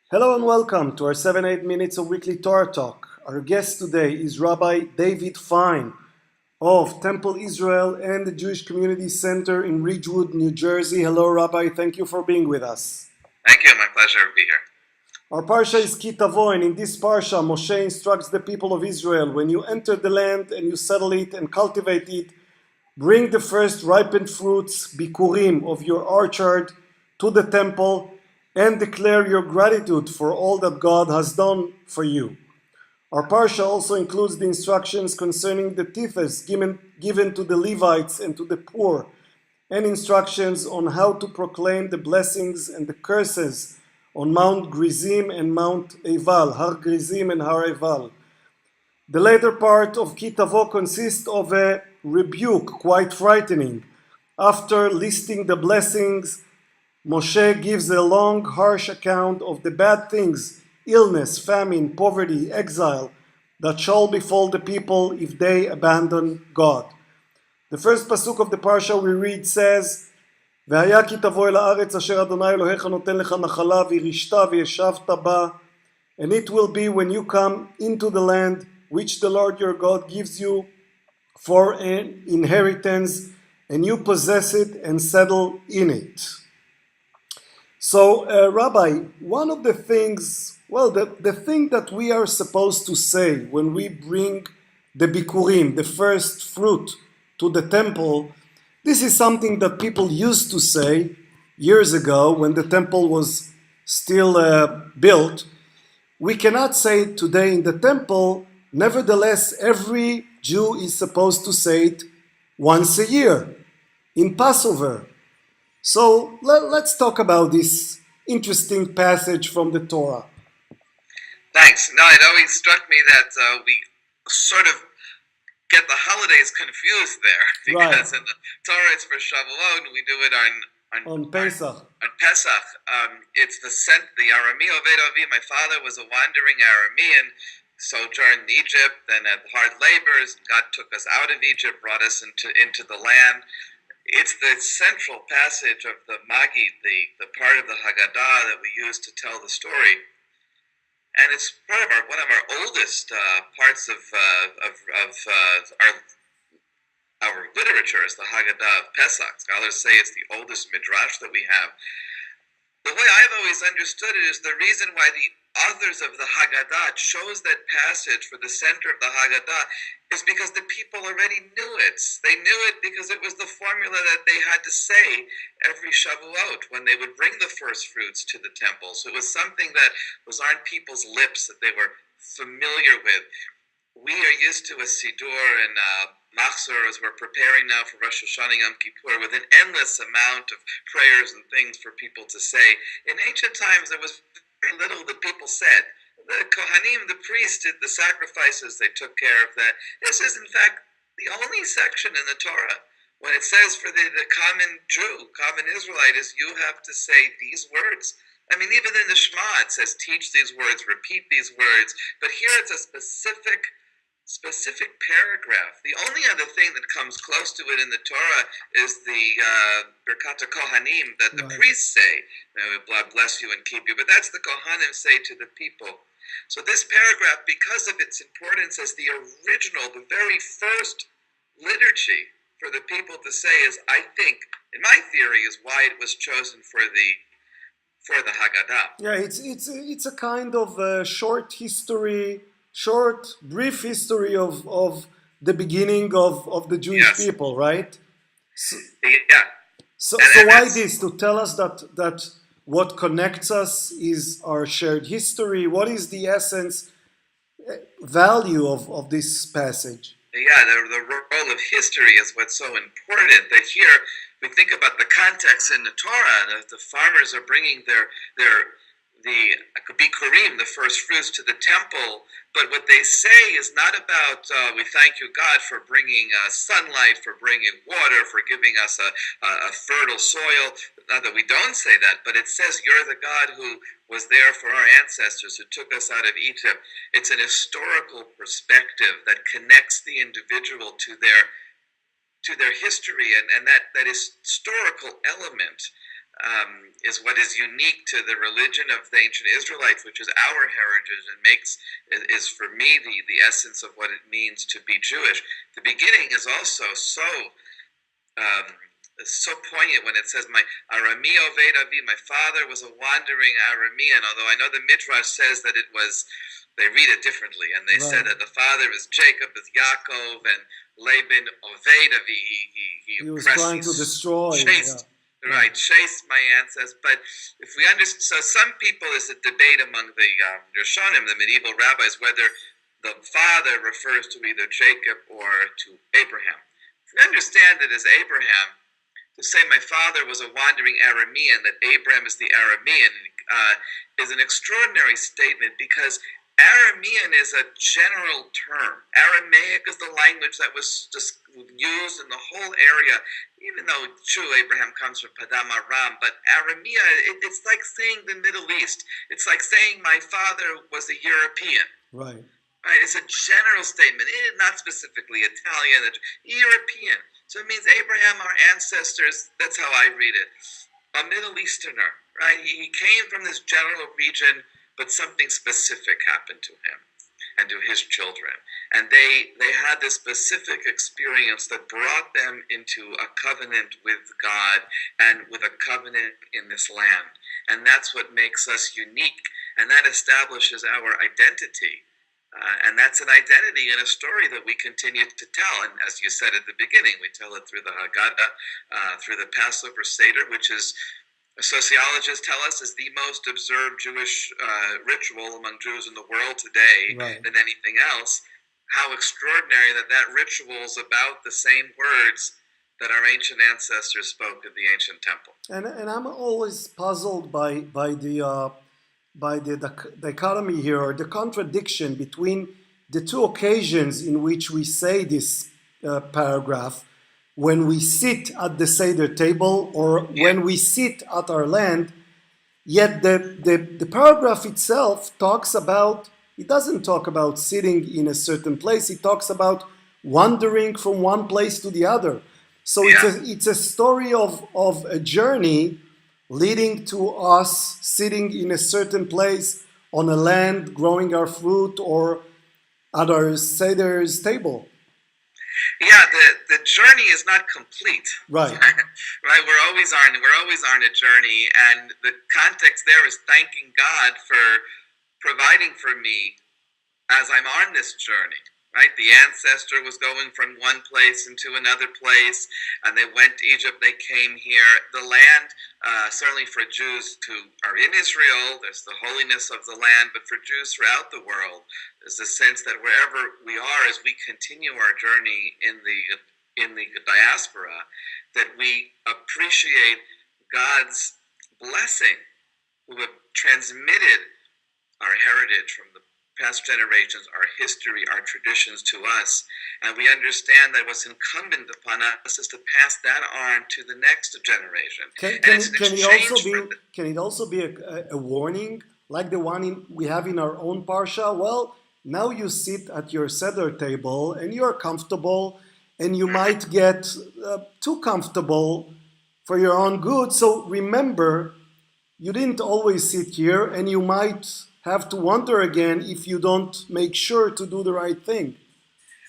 Hello and welcome to our 7-8 minutes of weekly Torah talk. Our guest today is Rabbi David Fine of Temple Israel and the Jewish Community Center in Ridgewood, New Jersey. Hello, Rabbi. Thank you for being with us. Thank you. My pleasure to be here. Our parsha is Tavo, and in this parsha, Moshe instructs the people of Israel: when you enter the land and you settle it and cultivate it, bring the first ripened fruits, bikurim, of your orchard to the temple and declare your gratitude for all that God has done for you. Our parsha also includes the instructions concerning the tithes given to the Levites and to the poor, and instructions on how to proclaim the blessings and the curses on Mount Gerizim and Mount Eival, Har Gerizim and Har Eival. The later part of Tavo consists of a rebuke, quite frightening. After listing the blessings, Moshe gives a long, harsh account of the bad things, illness, famine, poverty, exile, that shall befall the people if they abandon God. The first pasuk of the parsha we read says, והיה כי תבוא אל הארץ אשר אדוני אלוהיך נותן לך נחלה וירשת וישבת בה, and it will be when you come into the land which the Lord your God gives you for an inheritance, and you possess it and settle in it. So, Rabbi, one of the things, the thing that we are supposed to say when we bring the bikurim, the first fruit, to the temple, this is something that people used to say years ago when the temple was still built. We cannot say it today in the temple. Nevertheless, every Jew is supposed to say it once a year in Passover. So let's talk about this interesting passage from the Torah. Thanks. No, it always struck me that we sort of get the holidays confused there because in the Torah it's for Shavuot and we do it on Pesach. On Pesach, it's the Arami Oved Avi. My father was a wandering Aramean, sojourned in Egypt, then had hard labors. God took us out of Egypt, brought us into the land. It's the central passage of the Magid, the part of the Haggadah that we use to tell the story, and it's part of one of our oldest parts of our literature is the Haggadah of Pesach. Scholars say it's the oldest midrash that we have. The way I've always understood it is the reason why the authors of the Haggadah chose that passage for the center of the Haggadah is because the people already knew it. They knew it because it was the formula that they had to say every Shavuot when they would bring the first fruits to the temple. So it was something that was on people's lips that they were familiar with. We are used to a Siddur and Machzor as we're preparing now for Rosh Hashanah Yom Kippur with an endless amount of prayers and things for people to say. In ancient times, there was very little that people said. The Kohanim, the priests, did the sacrifices. They took care of that. This is, in fact, the only section in the Torah when it says for the common Jew, common Israelite, is you have to say these words. I mean, even in the Shema, it says teach these words, repeat these words. But here it's a specific paragraph. The only other thing that comes close to it in the Torah is the Birkat Kohanim that the priests say, God bless you and keep you. But that's the Kohanim say to the people. So this paragraph, because of its importance as the original, the very first liturgy for the people to say is, I think, in my theory, is why it was chosen for the Haggadah. Yeah, it's a kind of brief history of the beginning of the Jewish people, right? So why this? To tell us that what connects us is our shared history. What is the essence, value of this passage? Yeah, the role of history is what's so important. That here we think about the context in the Torah. The farmers are bringing the bikurim, the first fruits, to the temple. But what they say is not about, we thank you, God, for bringing sunlight, for bringing water, for giving us a fertile soil. Not that we don't say that, but it says you're the God who was there for our ancestors, who took us out of Egypt. It's an historical perspective that connects the individual to their history, and that historical element is what is unique to the religion of the ancient Israelites, which is our heritage, and is for me the essence of what it means to be Jewish. The beginning is also um, so poignant when it says, "My Arami Oved Avi," my father was a wandering Aramean. Although I know the Midrash says that it was, they read it differently, and they said that the father is Jacob, is Yaakov, and Laban Oved Avi. He was trying to destroy. Chased, right, chased my ancestors. But if we understand, so some people, there's a debate among the Rishonim, the medieval rabbis, whether the father refers to either Jacob or to Abraham. If we understand it as Abraham, to say my father was a wandering Aramean, that Abraham is the Aramean, is an extraordinary statement, because Aramean is a general term. Aramaic is the language that was just used in the whole area, even though true Abraham comes from Padam Aram, but Aramea, it's like saying the Middle East. It's like saying my father was a European. Right. Right, it's a general statement, not specifically Italian, European. So it means Abraham, our ancestors, that's how I read it, a Middle Easterner, right? He came from this general region, but something specific happened to him and to his children. And they had this specific experience that brought them into a covenant with God and with a covenant in this land. And that's what makes us unique. And that establishes our identity. And that's an identity and a story that we continue to tell. And as you said at the beginning, we tell it through the Haggadah, through the Passover Seder, which is, sociologists tell us, is the most observed Jewish ritual among Jews in the world today than anything else. How extraordinary that ritual is about the same words that our ancient ancestors spoke in the ancient temple. And I'm always puzzled by the dichotomy here, or the contradiction between the two occasions in which we say this paragraph, when we sit at the Seder table or when we sit at our land, yet the paragraph itself talks about, it doesn't talk about sitting in a certain place, it talks about wandering from one place to the other. So it's a story of a journey leading to us sitting in a certain place on a land, growing our fruit, or at our Seder's table. Yeah, the journey is not complete. Right. Right. We're always on a journey, and the context there is thanking God for providing for me as I'm on this journey. Right? The ancestor was going from one place into another place, and they went to Egypt, they came here. The land, certainly for Jews who are in Israel, there's the holiness of the land, but for Jews throughout the world, there's a sense that wherever we are, as we continue our journey in the diaspora, that we appreciate God's blessing, who have transmitted our heritage from the past generations, our history, our traditions to us, and we understand that what's incumbent upon us is to pass that on to the next generation. Can it also be a warning, like the one we have in our own parsha? Well, now you sit at your Seder table and you're comfortable, and you might get too comfortable for your own good. So remember, you didn't always sit here, and you might have to wonder again if you don't make sure to do the right thing.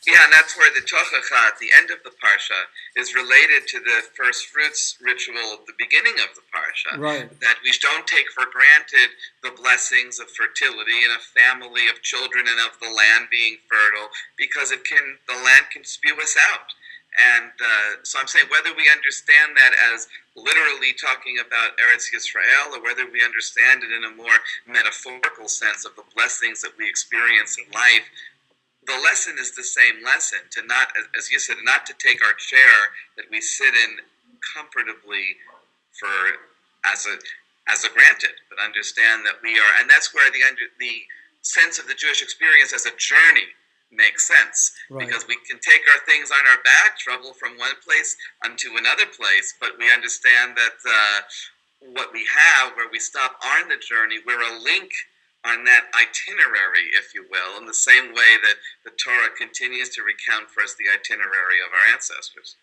Yeah, and that's where the Tochacha at the end of the Parsha is related to the first fruits ritual at the beginning of the Parsha. Right. That we don't take for granted the blessings of fertility and a family of children and of the land being fertile, because the land can spew us out. And so I'm saying, whether we understand that as literally talking about Eretz Yisrael, or whether we understand it in a more metaphorical sense of the blessings that we experience in life, the lesson is the same lesson, to not, as you said, not to take our chair that we sit in comfortably as a granted, but understand that we are, and that's where the sense of the Jewish experience as a journey makes sense, because we can take our things on our back, travel from one place unto another place, but we understand that what we have, where we stop on the journey, we're a link on that itinerary, if you will, in the same way that the Torah continues to recount for us the itinerary of our ancestors.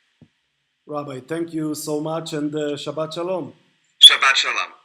Rabbi, thank you so much, and Shabbat Shalom. Shabbat Shalom.